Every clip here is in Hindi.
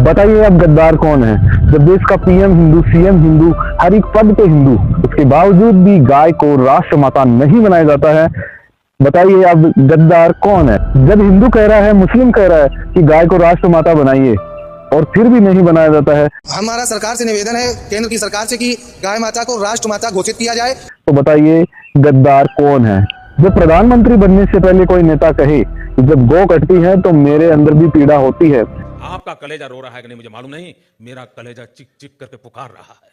बताइए अब गद्दार कौन है? जब देश का पीएम हिंदू, सीएम हिंदू, हर एक पद पे हिंदू, उसके बावजूद भी गाय को राष्ट्रमाता नहीं बनाया जाता है। बताइए अब गद्दार कौन है? जब हिंदू कह रहा है, मुस्लिम कह रहा है कि गाय को राष्ट्रमाता बनाइए और फिर भी नहीं बनाया जाता है। हमारा सरकार से निवेदन है, केंद्र की सरकार से, कि गाय माता को राष्ट्रमाता घोषित किया जाए। तो बताइए गद्दार कौन है? जब प्रधानमंत्री बनने से पहले कोई नेता कहे कि जब गौ कटती है तो मेरे अंदर भी पीड़ा होती है। आपका कलेजा रो रहा है कि नहीं मुझे मालूम नहीं, मेरा कलेजा चिक चिक करके पुकार रहा है।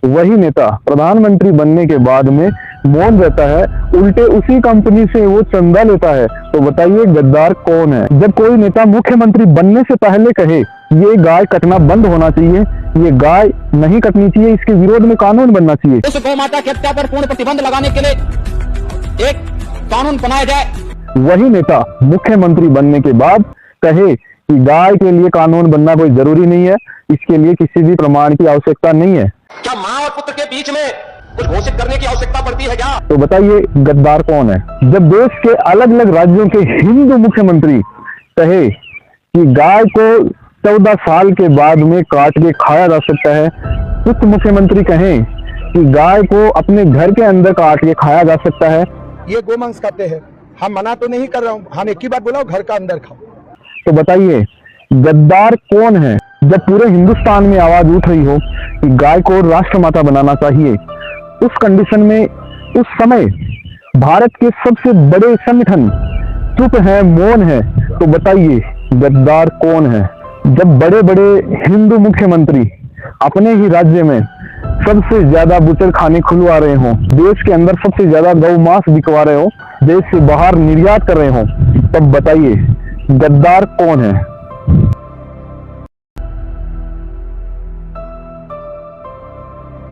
वही नेता प्रधानमंत्री बनने के बाद में मौन रहता है, उल्टे उसी कंपनी से वो चंदा लेता है। तो बताइए गद्दार कौन है? जब कोई नेता मुख्यमंत्री बनने से पहले कहे ये गाय कटना बंद होना चाहिए, ये गाय नहीं कटनी चाहिए, इसके विरोध में कानून बनना चाहिए, उस गौ माता की हत्या पर पूर्ण प्रतिबंध लगाने के लिए एक कानून बनाया जाए। वही नेता मुख्यमंत्री बनने के बाद कहे कि गाय के लिए कानून बनना कोई जरूरी नहीं है, इसके लिए किसी भी प्रमाण की आवश्यकता नहीं है। क्या माँ और पुत्र के बीच में कुछ घोषित करने की आवश्यकता पड़ती है क्या? तो बताइए गद्दार कौन है? जब देश के अलग अलग राज्यों के हिंदू मुख्यमंत्री कहे कि गाय को 14 साल के बाद में काट के खाया जा सकता है, कुछ मुख्यमंत्री कहें कि गाय को अपने घर के अंदर काट के खाया जा सकता है। ये गोमांस खाते हैं, हम मना तो नहीं कर रहा हूँ, हम एक ही बात बोला, घर का अंदर खाओ। तो बताइए गद्दार कौन है? जब पूरे हिंदुस्तान में आवाज उठ रही हो कि गाय को राष्ट्रमाता बनाना चाहिए, उस कंडीशन में उस समय भारत के सबसे बड़े संगठन चुप है, मौन है। तो बताइए गद्दार कौन है? जब बड़े बड़े हिंदू मुख्यमंत्री अपने ही राज्य में सबसे ज्यादा बुचर खाने खुलवा रहे हो, देश के अंदर सबसे ज्यादा गौ मांस बिकवा रहे हो, देश से बाहर निर्यात कर रहे हो, तब बताइए गद्दार कौन है?